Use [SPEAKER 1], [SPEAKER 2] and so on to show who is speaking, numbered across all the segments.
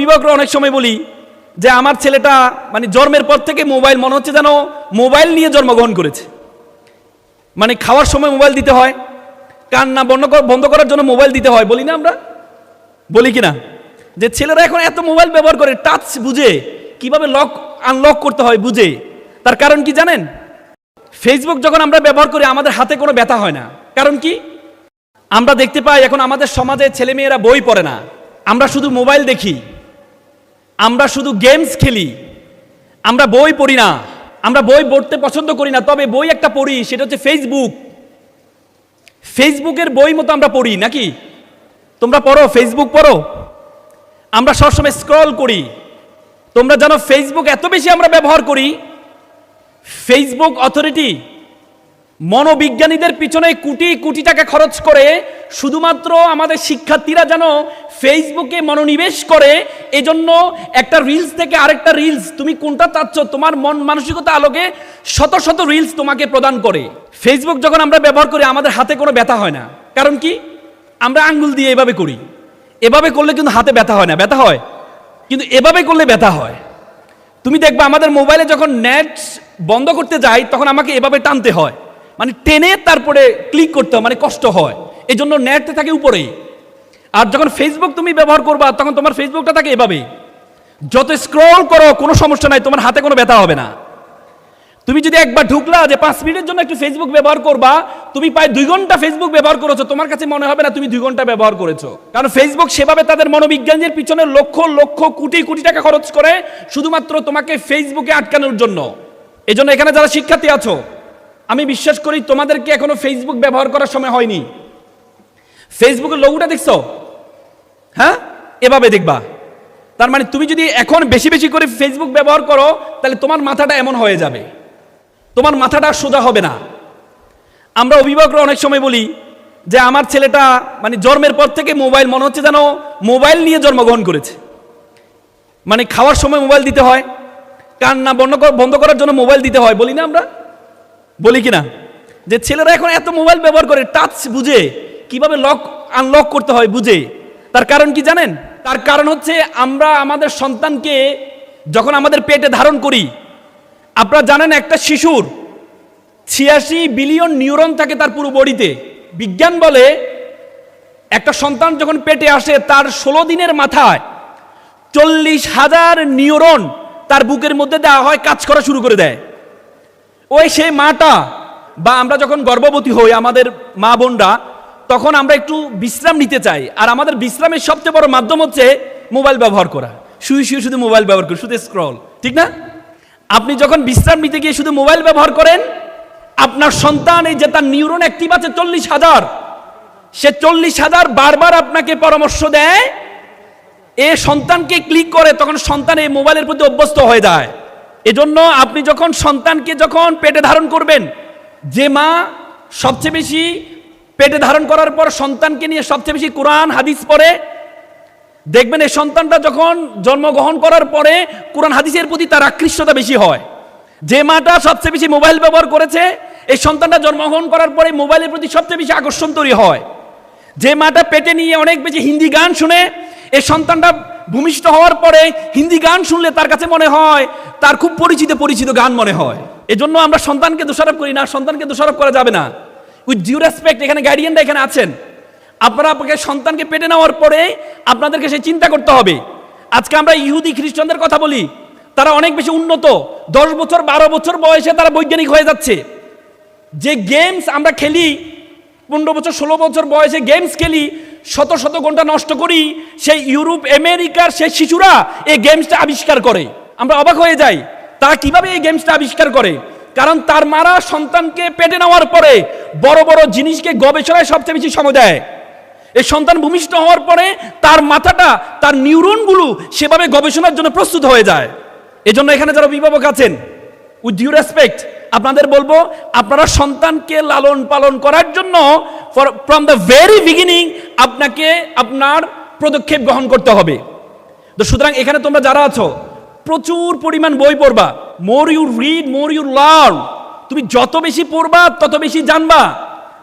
[SPEAKER 1] অভিভাবকরা অনেক সময় বলি যে আমার ছেলেটা মানে জন্মের পর থেকে মোবাইল, মনে হচ্ছে যেন মোবাইল নিয়ে জন্মগ্রহণ করেছে। মানে খাওয়ার সময় মোবাইল দিতে হয়, কান্না বন্ধ করার জন্য মোবাইল দিতে হয়, বলি না আমরা? বলি কিনা যে ছেলেরা এখন এত মোবাইল ব্যবহার করে, টাচ বুঝে, কিভাবে লক আনলক করতে হয় বুঝে। তার কারণ কি জানেন? ফেসবুক যখন আমরা ব্যবহার করি আমাদের হাতে কোনো ব্যথা হয় না। কারণ কি? আমরা দেখতে পাই এখন আমাদের সমাজে ছেলেমেয়েরা বই পড়ে না, আমরা শুধু মোবাইল দেখি, আমরা শুধু গেমস খেলি, আমরা বই পড়ি না, আমরা বই পড়তে পছন্দ করি না। তবে বই একটা পড়ি, সেটা হচ্ছে ফেসবুক। ফেসবুকের বই মতো আমরা পড়ি নাকি? তোমরা পড়ো? ফেসবুক পড়ো? আমরা সবসময় স্ক্রল করি। তোমরা জানো ফেসবুক এত বেশি আমরা ব্যবহার করি, ফেসবুক অথরিটি মনোবিজ্ঞানীদের পিছনে কোটি কোটি টাকা খরচ করে শুধুমাত্র আমাদের শিক্ষার্থীরা যেন ফেসবুকে মনোনিবেশ করে। এজন্য একটা রিলস থেকে আরেকটা রিলস, তুমি কোনটা চাচ্ছ তোমার মন মানসিকতা আলোকে শত শত রিলস তোমাকে প্রদান করে। ফেসবুক যখন আমরা ব্যবহার করি আমাদের হাতে কোনো ব্যথা হয় না। কারণ কি? আমরা আঙ্গুল দিয়ে এভাবে করি, এভাবে করলে কিন্তু হাতে ব্যথা হয় না, ব্যথা হয় কিন্তু এভাবে করলে ব্যথা হয়। তুমি দেখবে আমাদের মোবাইলে যখন নেট বন্ধ করতে যাই তখন আমাকে এভাবে টানতে হয়, মানে টেনে তারপরে ক্লিক করতে হয়, মানে কষ্ট হয়। এই জন্য নেট থাকে উপরেই। আর যখন ফেসবুক তুমি ব্যবহার করবা তখন তোমার ফেসবুকটা থাকে এভাবে, যত স্ক্রল করো কোনো সমস্যা নাই, তোমার হাতে কোনো ব্যথা হবে না। তুমি যদি একবার ঢুকলা যে 5 মিনিটের জন্য একটু ফেসবুক ব্যবহার করবা, তুমি প্রায় 2 ঘন্টা ফেসবুক ব্যবহার করেছো, তোমার কাছে মনে হবে না তুমি 2 ঘন্টা ব্যবহার করেছো। কারণ ফেসবুক সেভাবে তাদের মনোবিজ্ঞানীদের পিছনে লক্ষ লক্ষ কোটি কোটি টাকা খরচ করে শুধুমাত্র তোমাকে ফেসবুকে আটকানোর জন্য। এই জন্য এখানে যারা শিক্ষার্থী আছো, আমি বিশ্বাস করি তোমাদেরকে এখনো ফেসবুক ব্যবহার করার সময় হয়নি। ফেসবুকের লোগোটা দেখছো? হ্যাঁ, এভাবে দেখবা। তার মানে তুমি যদি এখন বেশি বেশি করে ফেসবুক ব্যবহার করো তাহলে তোমার মাথাটা এমন হয়ে যাবে, তোমার মাথাটা সোজা হবে না। আমরা অভিভাবকরা অনেক সময় বলি যে আমার ছেলেটা মানে জন্মের পর থেকে মোবাইল, মনে হচ্ছে যেন মোবাইল নিয়ে জন্মগ্রহণ করেছে। মানে খাওয়ার সময় মোবাইল দিতে হয়, কান্না বন্ধ করার জন্য মোবাইল দিতে হয়, বলি না আমরা? বলি কিনা যে ছেলেরা এখন এত মোবাইল ব্যবহার করে, টাচ বুঝে, কিভাবে লক আনলক করতে হয় বুঝে। তার কারণ কি জানেন? তার কারণ হচ্ছে আমরা আমাদের সন্তানকে যখন আমাদের পেটে ধারণ করি, আপনারা জানেন একটা শিশুর 86 বিলিয়ন নিউরন থাকে তার পুরো বডিতে। বিজ্ঞান বলে একটা সন্তান যখন পেটে আসে তার 16 দিনের মাথায় 40,000 নিউরন তার বুকের মধ্যে দেওয়া হয়, কাজ করা শুরু করে দেয়। ওই সেই মাটা বা আমরা যখন গর্ভবতী হই, আমাদের মা বোনরা, তখন আমরা একটু বিশ্রাম নিতে চাই। আর আমাদের বিশ্রামের সবচেয়ে বড় মাধ্যম হচ্ছে মোবাইল ব্যবহার করা। শুয়ে শুয়ে শুধু মোবাইল ব্যবহার করি, শুধু স্ক্রল, ঠিক না? আপনি যখন বিশ্রাম নিতে গিয়ে শুধু মোবাইল ব্যবহার করেন, আপনার সন্তান এই যে তার নিউরন অ্যাক্টিভ আছে 40,000, সে 40,000 বারবার আপনাকে পরামর্শ দেয়, এ সন্তানকে ক্লিক করে, তখন সন্তান এই মোবাইলের প্রতি অভ্যস্ত হয়ে যায়। এজন্য আপনি যখন সন্তানকে যখন পেটে ধারণ করবেন, যে মা সবচেয়ে বেশি পেটে ধারণ করার পর সন্তানকে নিয়ে সবচেয়ে বেশি কোরআন হাদিস পড়ে, দেখবেন এই সন্তানটা যখন জন্মগ্রহণ করার পরে কোরআন হাদিসের প্রতি তার আকৃষ্টতা বেশি হয়। যে মাটা সবচেয়ে বেশি মোবাইল ব্যবহার করেছে, এই সন্তানটা জন্মগ্রহণ করার পরে মোবাইলের প্রতি সবচেয়ে বেশি আকর্ষণ তৈরি হয়। যে মাটা পেটে নিয়ে অনেক বেশি হিন্দি গান শুনে, এই সন্তানটা ভূমিষ্ঠ হওয়ার পরে হিন্দি গান শুনলে তার কাছে মনে হয় তার খুব পরিচিত পরিচিত গান মনে হয়। এজন্য আমরা সন্তানকে দোষারোপ করি না, সন্তানকে দোষারোপ করা যাবে না। উইথ ডিউ রেসপেক্ট, এখানে গার্ডিয়ানরা এখানে আছেন, আপনারা আপনাকে সন্তানকে পেটে নেওয়ার পরে আপনাদেরকে সে চিন্তা করতে হবে। আজকে আমরা ইহুদি খ্রিস্টানদের কথা বলি, তারা অনেক বেশি উন্নত, 10 বছর 12 বছর বয়সে তারা বৈজ্ঞানিক হয়ে যাচ্ছে। যে গেমস আমরা খেলি, 15 বছর 16 বছর বয়সে গেমস খেলি, শত শত ঘন্টা নষ্ট করি, সেই ইউরোপ আমেরিকার সেই শিশুরা এই গেমসটা আবিষ্কার করে। আমরা অবাক হয়ে যাই তারা কিভাবে এই গেমসটা আবিষ্কার করে। কারণ তার মারা সন্তানকে পেটে নেওয়ার পরে বড় বড় জিনিসকে গবেষণায় সবচেয়ে বেশি সময় দেয়। এই সন্তান ভূমিষ্ঠ হওয়ার পরে তার মাথাটা, তার নিউরনগুলো সেভাবে গবেষণার জন্য প্রস্তুত হয়ে যায়। এজন্য এখানে যারা অভিভাবক আছেন, উইথ ডিউ রেসপেক্ট আপনাদের বলবো, আপনারা সন্তানকে লালন পালন করার জন্য ফ্রম দ্য ভেরি বিগিনিং আপনাকে আপনার পদক্ষেপ গ্রহণ করতে হবে। তো সুতরাং এখানে তোমরা যারা আছো প্রচুর পরিমাণ বই পড়বা। More you read more you learn. তুমি যত বেশি পড়বা তত বেশি জানবা।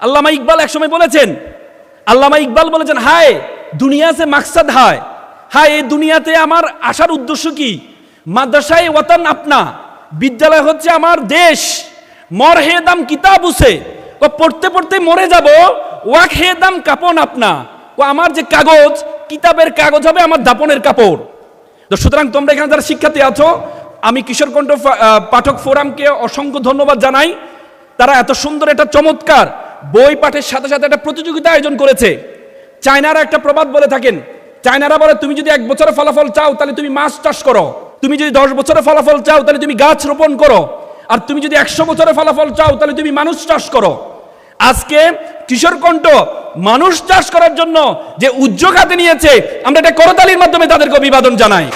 [SPEAKER 1] আল্লামা ইকবাল একসময় বলেছেন, হায় দুনিয়া সে মাকসাদ হায়, হ্যাঁ, এই দুনিয়াতে আমার আসার উদ্দেশ্য কি? মাদ্রাসায় ওয়াতান আপনা, বিদ্যালয় হচ্ছে আমার দেশ। মর হে দাম কিতাব উসে, ও পড়তে পড়তে মরে যাব। ওয়াক হে দাম কাপন আপনা, ও আমার যে কাগজ, কিতাবের কাগজ হবে আমার দাপনের কাপড়। তো সুতরাং তোমরা এখানে যারা শিক্ষার্থী আছো, আমি কিশোরকণ্ঠ পাঠক ফোরামকে অসংখ্য ধন্যবাদ জানাই। তারা এত সুন্দর একটা চমৎকার বই পাঠের সাথে সাথে একটা প্রতিযোগিতা আয়োজন করেছে। চায়নারা একটা প্রবাদ বলে থাকেন, চায়নারা বলে তুমি যদি 1 বছরের ফলাফল চাও তাহলে তুমি মাছ চাষ করো, তুমি যদি 10 বছরের ফলাফল চাও তাহলে তুমি গাছ রোপণ করো, আর তুমি যদি 100 বছরের ফলাফল চাও তাহলে তুমি মানুষ চাষ করো। আজকে কিশোরকণ্ঠ মানুষ চাষ করার জন্য যে উদ্যোগ হাতে নিয়েছে, আমরা এটা করতালির মাধ্যমে তাদেরকে অভিবাদন জানাই।